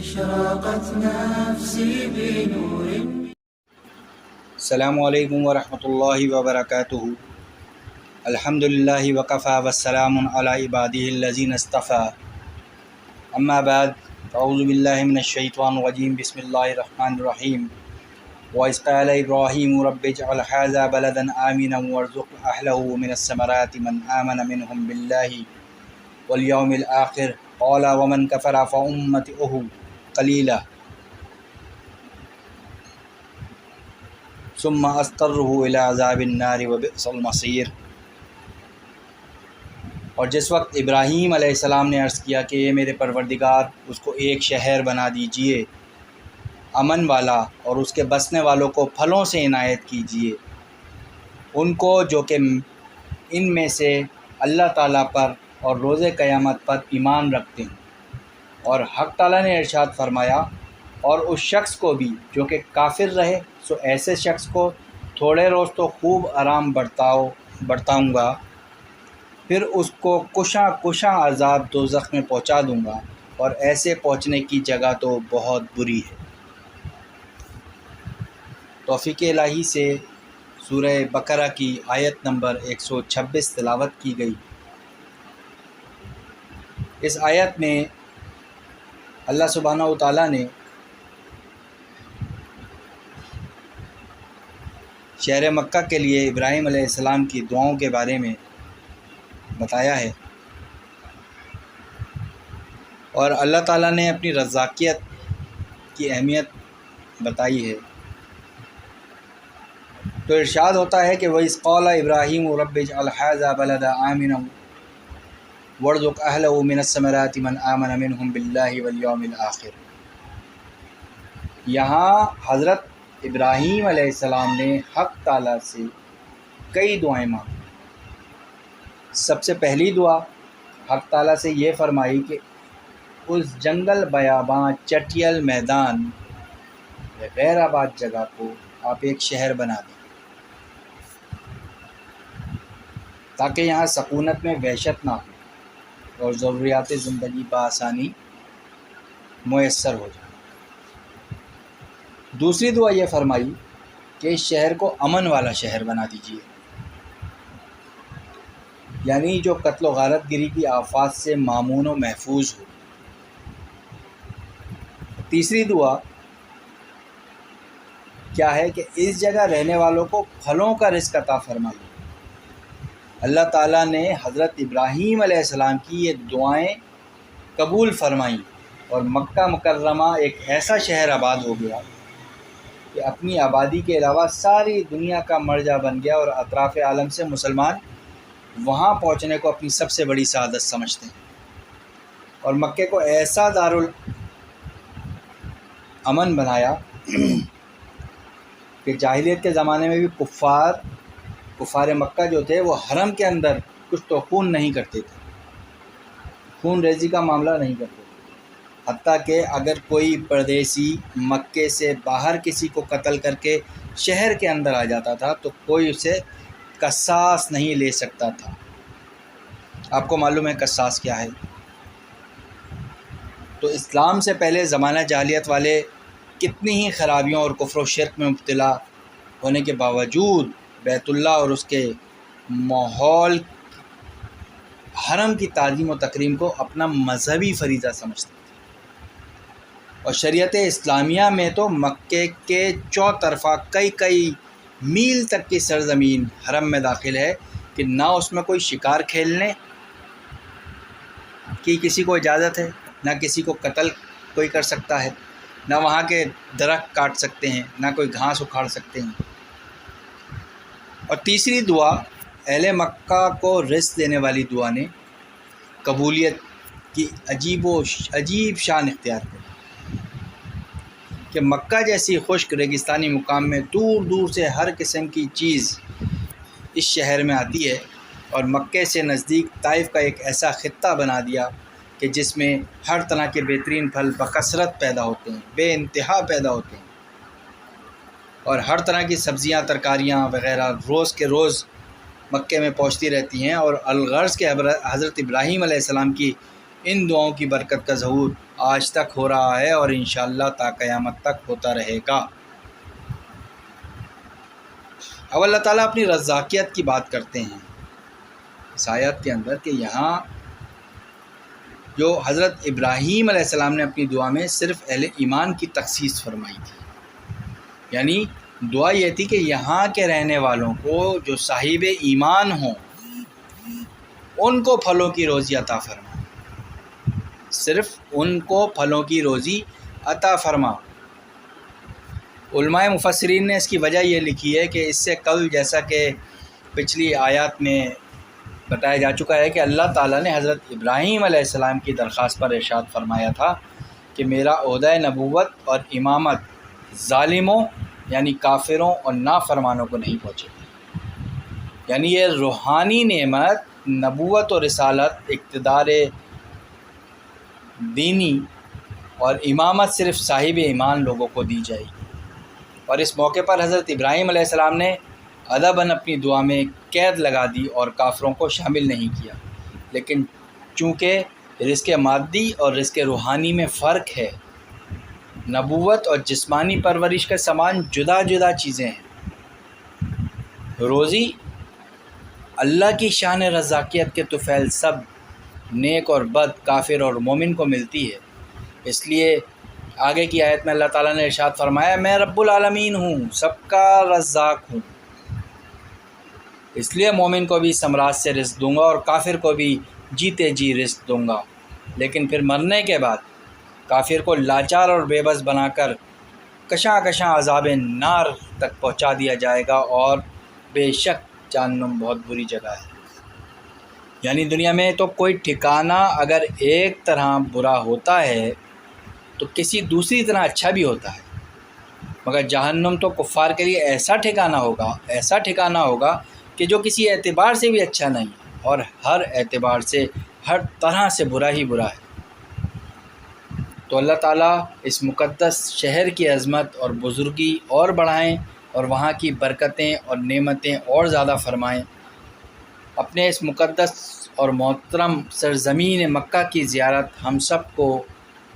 أشرقت نفسي بنور. السلام علیکم ورحمۃ اللہ وبرکاتہ. الحمد للہ وکفیٰ والسلام علی عبادہ الذین اصطفیٰ. اما بعد اعوذ باللہ من الشیطان الرجیم. بسم اللہ الرحمن الرحیم. وَإِذْ قَالَ إِبْرَاهِيمُ رَبِّ اجْعَلْ هَٰذَا بَلَدًا آمِنًا وَارْزُقْ أَهْلَهُ مِنَ الثَّمَرَاتِ مَنْ آمَنَ مِنْهُمْ بِاللَّهِ وَالْيَوْمِ الْآخِرِ قَالَ وَمَنْ كَفَرَ فَأُمَّتِعُهُ قَلِيلًا ثم اضطره الى عذاب النار وبئس المصیر. اور جس وقت ابراہیم علیہ السلام نے عرض کیا کہ یہ میرے پروردگار اس کو ایک شہر بنا دیجئے امن والا، اور اس کے بسنے والوں کو پھلوں سے عنایت کیجئے، ان کو جو کہ ان میں سے اللہ تعالیٰ پر اور روز قیامت پر ایمان رکھتے ہیں. اور حق تعالیٰ نے ارشاد فرمایا، اور اس شخص کو بھی جو کہ کافر رہے سو ایسے شخص کو تھوڑے روز تو خوب آرام برتاؤں گا، پھر اس کو کشاں کشاں عذاب دوزخ میں پہنچا دوں گا، اور ایسے پہنچنے کی جگہ تو بہت بری ہے. توفیق الہی سے سورہ بقرہ کی آیت نمبر 126 تلاوت کی گئی. اس آیت میں اللہ سبحانہ و تعالیٰ نے شہر مکہ کے لیے ابراہیم علیہ السلام کی دعاؤں کے بارے میں بتایا ہے، اور اللہ تعالیٰ نے اپنی رزاقیت کی اہمیت بتائی ہے. تو ارشاد ہوتا ہے کہ وَإِذْ قَالَ إِبْرَاهِيمُ رَبِّ اجْعَلْ هَٰذَا بَلَدًا آمِنًا وَارْزُقْ أَهْلَهُ مِنَ الثَّمَرَاتِ مَنْ آمَنَ مِنْهُمْ بِاللَّهِ وَالْيَوْمِ الْآخِرِ. یہاں حضرت ابراہیم علیہ السلام نے حق تعالیٰ سے کئی دعائیں مانگی. سب سے پہلی دعا حق تعالیٰ سے یہ فرمائی کہ اس جنگل بیاباں چٹیل میدان غیر آباد جگہ کو آپ ایک شہر بنا دیں تاکہ یہاں سکونت میں وحشت نہ ہو اور ضروریات زندگی بآسانی میسر ہو جائے. دوسری دعا یہ فرمائی کہ اس شہر کو امن والا شہر بنا دیجیے، یعنی جو قتل و غارت گری کی آفات سے مامون و محفوظ ہو. تیسری دعا کیا ہے کہ اس جگہ رہنے والوں کو پھلوں کا رزق عطا فرمائیے. اللہ تعالیٰ نے حضرت ابراہیم علیہ السلام کی یہ دعائیں قبول فرمائیں، اور مکہ مکرمہ ایک ایسا شہر آباد ہو گیا کہ اپنی آبادی کے علاوہ ساری دنیا کا مرجع بن گیا، اور اطراف عالم سے مسلمان وہاں پہنچنے کو اپنی سب سے بڑی سعادت سمجھتے ہیں. اور مکے کو ایسا دارالامن بنایا کہ جاہلیت کے زمانے میں بھی کفار مکہ جو تھے وہ حرم کے اندر کچھ تو خون نہیں کرتے تھے، خون ریزی کا معاملہ نہیں کرتے تھے. حتیٰ کہ اگر کوئی پردیسی مکے سے باہر کسی کو قتل کر کے شہر کے اندر آ جاتا تھا تو کوئی اسے قصاص نہیں لے سکتا تھا. آپ کو معلوم ہے قصاص کیا ہے؟ تو اسلام سے پہلے زمانہ جاہلیت والے کتنی ہی خرابیوں اور کفر و شرک میں مبتلا ہونے کے باوجود بیت اللہ اور اس کے ماحول حرم کی تعظیم و تکریم کو اپنا مذہبی فریضہ سمجھتے تھے. اور شریعت اسلامیہ میں تو مکے کے چوطرفہ کئی میل تک کی سرزمین حرم میں داخل ہے کہ نہ اس میں کوئی شکار کھیلنے کی کسی کو اجازت ہے، نہ کسی کو قتل کوئی کر سکتا ہے، نہ وہاں کے درخت کاٹ سکتے ہیں، نہ کوئی گھاس اکھاڑ سکتے ہیں. اور تیسری دعا اہل مکہ کو رزق دینے والی دعا نے قبولیت کی عجیب شان اختیار کی کہ مکہ جیسی خشک ریگستانی مقام میں دور دور سے ہر قسم کی چیز اس شہر میں آتی ہے، اور مکے سے نزدیک طائف کا ایک ایسا خطہ بنا دیا کہ جس میں ہر طرح کے بہترین پھل بکثرت پیدا ہوتے ہیں، بے انتہا پیدا ہوتے ہیں، اور ہر طرح کی سبزیاں ترکاریاں وغیرہ روز کے روز مکے میں پہنچتی رہتی ہیں. اور الغرض کے حضرت ابراہیم علیہ السلام کی ان دعاؤں کی برکت کا ظہور آج تک ہو رہا ہے اور انشاءاللہ تا قیامت تک ہوتا رہے گا۔ اب اللہ تعالیٰ اپنی رزاقیت کی بات کرتے ہیں اس آیت کے اندر کہ یہاں جو حضرت ابراہیم علیہ السلام نے اپنی دعا میں صرف اہل ایمان کی تخصیص فرمائی تھی، یعنی دعا یہ تھی کہ یہاں کے رہنے والوں کو جو صاحب ایمان ہوں ان کو پھلوں کی روزی عطا فرما، صرف ان کو پھلوں کی روزی عطا فرما۔ علماء مفسرین نے اس کی وجہ یہ لکھی ہے کہ اس سے قبل جیسا کہ پچھلی آیات میں بتایا جا چکا ہے کہ اللہ تعالیٰ نے حضرت ابراہیم علیہ السلام کی درخواست پر ارشاد فرمایا تھا کہ میرا عہدہ نبوت اور امامت ظالموں یعنی کافروں اور نافرمانوں کو نہیں پہنچے گی، یعنی یہ روحانی نعمت نبوت اور رسالت، اقتدار دینی اور امامت صرف صاحب ایمان لوگوں کو دی جائے گی۔ اور اس موقع پر حضرت ابراہیم علیہ السلام نے ادباً اپنی دعا میں قید لگا دی اور کافروں کو شامل نہیں کیا، لیکن چونکہ رزق مادی اور رزق روحانی میں فرق ہے، نبوت اور جسمانی پرورش کا سامان جدا جدا چیزیں ہیں۔ روزی اللہ کی شان رزاقیت کے طفیل سب نیک اور بد، کافر اور مومن کو ملتی ہے، اس لیے آگے کی آیت میں اللہ تعالیٰ نے ارشاد فرمایا میں رب العالمین ہوں، سب کا رزاق ہوں، اس لیے مومن کو بھی ثمرات سے رزق دوں گا اور کافر کو بھی جیتے جی رزق دوں گا، لیکن پھر مرنے کے بعد کافر کو لاچار اور بے بس بنا کر کشاں کشاں عذاب نار تک پہنچا دیا جائے گا، اور بے شک جہنم بہت بری جگہ ہے۔ یعنی دنیا میں تو کوئی ٹھکانہ اگر ایک طرح برا ہوتا ہے تو کسی دوسری طرح اچھا بھی ہوتا ہے، مگر جہنم تو کفار کے لیے ایسا ٹھکانہ ہوگا کہ جو کسی اعتبار سے بھی اچھا نہیں اور ہر اعتبار سے ہر طرح سے برا ہی برا ہے۔ تو اللہ تعالیٰ اس مقدس شہر کی عظمت اور بزرگی اور بڑھائیں اور وہاں کی برکتیں اور نعمتیں اور زیادہ فرمائیں۔ اپنے اس مقدس اور محترم سرزمین مکہ کی زیارت ہم سب کو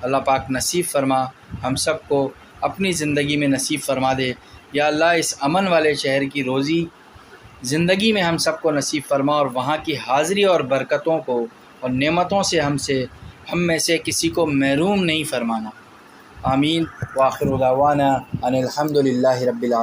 اللہ پاک نصیب فرما، ہم سب کو اپنی زندگی میں نصیب فرما دے۔ یا اللہ اس امن والے شہر کی روزی زندگی میں ہم سب کو نصیب فرما اور وہاں کی حاضری اور برکتوں کو اور نعمتوں سے ہم میں سے کسی کو محروم نہیں فرمانا۔ آمین۔ وآخر دعوانا ان الحمد للہ رب العالمین۔